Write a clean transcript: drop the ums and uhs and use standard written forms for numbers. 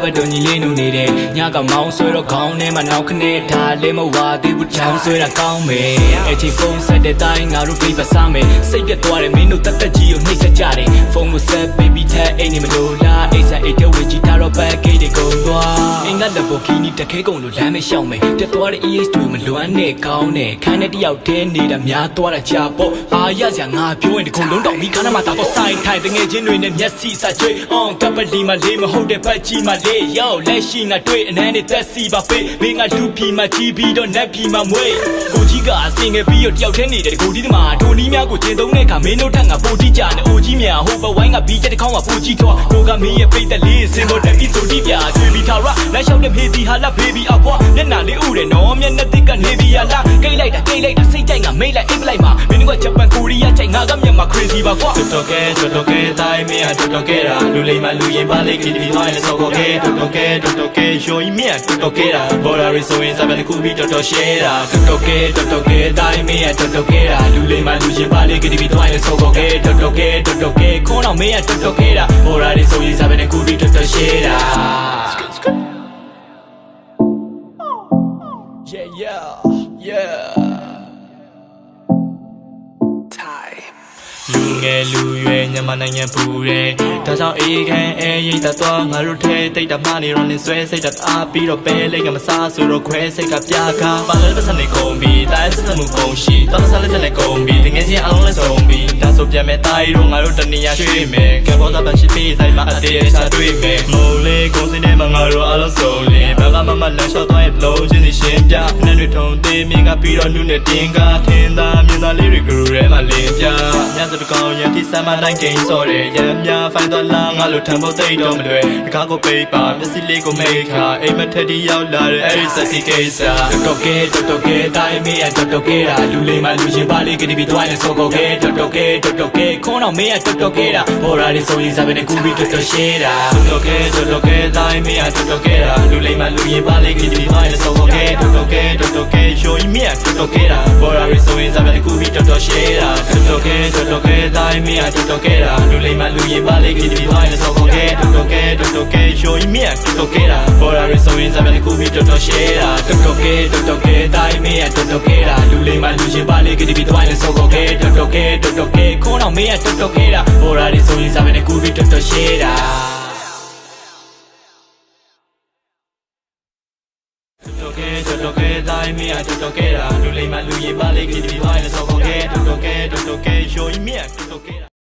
ပဲတော်ညီလေးနုနေတယ်ညကမောင်းဆွဲတော့ခေါင်းထဲမှာနောက်ခနဲ့ထားလေးမဝသေးဘူးချမ်းဆွဲတာကောင်းမယ်အချီဖုန်းဆက်တဲ့တိုင်းငါတို့ပြပစားမယ်စိတ်ပြတ်သွားတယ်မင်းတို့တက်တက်ကြီးကိုနှိမ့်ဆက်ကြတယ်ဖုန်းကိုဆက်ပေးပြီးထက်အိမ်နေမလို့လားအိတ်ဆက်အိတ်တဲ့ဝေကြီးထားတော့ဘက်ကိတ်တွေကုန်သွားအင်္ဂလပ်ဘော်ကီနီတခဲကုန်လို့လမ်းမလျှောက်မယ်တက်သွားတဲ့ EH2 မလွမ်းနဲ့ကောင်းတယ်ခန်းနဲ့တယောက်တည်းနေတာများသွားတာကြာပေါ့အားရစရာငါပြောရင်ဒီခုလုံးတောင်မိခါနာမှာတော့ဆိုင်ထိုင်တငယ်ချင်းတွေနဲ့မျက်စိစကြွေးအောင်ကပလီမှာလေးမဟုတ်တဲ့ဖက်ကြီးမှာလေးရောက်လက်ရှိငါတွေ့အနမ်းနဲ့သက်စီပါပေးမင်းငါလူဖြီမှာကြီးပြီးတော့နက်ဖြီမှာမွေးကိုကြီးကအစင်ငယ်ပြီးတော့တယောက်တည်းနေတယ်ကိုကြီးသမားဒိုနီးများကိုကျင်းသုံးတဲ့အခါမင်းတို့ထက်ငါပိုကြီးကြတယ်အိုကြီးမြန်ဟိုဘဝိုင်းကပြီးချက်တစ်ခေါင်းမှာပိုကြီးထွားကိုကမင်းရဲ့ပိတ်သက်လေးစင်ပေါ်တက်ပြီးဆိုတိပြကျွေးပြီးထားရလက်လျှောက်တဲ့ဖေးတီဟာလက်ဖေးပြီးအကွာမျက်နှာလေးဥတယ်နော်မျက်နှာတစ်ကနေပြီးရလားကိတ်လိုက်တာစိတ်ကြိုက်ငါမိတ်လိုက်အိတ်လိုက်မှာမင်းတို့ကဂျပန်ကိုရီးယားကြိုက်ငါကမြန်မာ crazy ပါကွာတော်ကဲတိုင်းမင်းဟာတော်ကဲတာလူလိမ္မာလူရင်ပါလေးကီတီသွားလဲစောကောကဲတော်ကဲရိုးကြီးမြတ်တော်ကဲတာဘော်ရာရီဆိုရင်စပယ်ကူပြီးတော်ရှဲတာတော်ကဲတိုင်းမင်းဟာတော်ကဲတာလူလိမ္မာလူရင်ပါလေးကီတီသွားလဲစောကောကဲတော်ကဲခွန်းအောင်မင်းဟာတော်ကဲတာဘော်ရာရီဆိုရင်စပယ်ကူပြီးတော်ရှဲတာ Yeah. Time. လူငယ်လူရွယ်ညမနိုင်ငံပူတယ်ဒါကြောင့်အေးခံအေးရိတ်တော့ငါတို့ထဲတိတ်တမနေတော့နေဆွဲစိတ်တအားပြီးတော့ပဲလိတ်ကမစားဆိုတော့ခွဲစိတ်ကပြားခါပါလဲပတ်စံနေကုန်ပြီတိုင်းစမှုကုန်ရှိတော့ဆက်လက်နဲ့ကုန်ပြီတကယ်ချင်းအလုံးလဲဆုံးပြီဒါဆိုပြန်မဲ့တိုင်းတို့ငါတို့တနေရရွှေ့မယ်ကဘောသားပန်ရှိပေးဆိုင်မှာအတေးချတွေ့မယ်မုံလေးကုန်စင်းထဲမှာငါတို့အလုံးစုံလေဘာကမလန်းလျှော့သွားရဲ့လုံးချင်းစီရှင်းပြနဲ့တွေထုံသေးမြင်ကပြီးတော့နုနဲ့တင်းကားထင်းသားမြင်သားလေးတွေကရူထဲမှာလင်းပြညစတကောင်ရန်တီဆမ်းမတိုင်းကိန်းစော်တယ်ရမ်းများဖိုင်တော်လာငါလိုထံဖို့သိတော့မလွယ်တကားကိုပိတ်ပါမျက်စိလေးကိုမိတ်ခါအိမ်မထက်တီရောက်လာတဲ့အဲ့ဒီဆက်စီကိစ္စတော်ကဲတိုင်းမင်းရတော်ကဲတာလူလေးမှလူချင်းပါလေးကတိပြီးသွားရင်စောကောကဲတော်ကဲခွန်းအောင်မင်းရတော်ကဲတာဘော်ရာလေးဆိုရင်စပယ်နဲ့ကူပြီးတော်ရှဲတာတော်ကဲတိုင်းမင်းရတော်ကဲတာလူလေးမှလူချင်းပါလေးကတိပြီးသွားရင်စောကောကဲတော်ကဲရိုးကြီးမြတ်တော်ကဲတာဘော်ရာလေးဆိုရင်စပယ်နဲ့ကူပြီးတော်ရှဲတာတော်ကဲတိုင်းမင်းရတော်ကဲတာလူလေးမှလူရင်ပါလေးကတိပြီးသွားရင်စောကောကဲတော်ကဲရိုးကြီးမြတ်တော်ကဲတာဘော်ရာလေးဆိုရင်စပယ်နဲ့ကူပြီးတော်ရှဲတာတော်ကဲတိုင်းမင်းရတော်ကဲတာလူလေးမှလူရင်ပါလေးကတိပြီးသွားရင်စောကောကဲတော်ကဲခွန်းအောင်မင်းရတော်ကဲတာဘော်ရာလေးဆိုရင်စပယ်နဲ့ကူပြီးတော်ရှဲတာတော်ကဲတိုင်းမင်းရတော်ကဲတာလူလေးမှလူရင်ပါလေးကတိပြီးသွားရင်စောကောကဲတော်ကဲရိုးကြီးမြတ်တော်ကဲ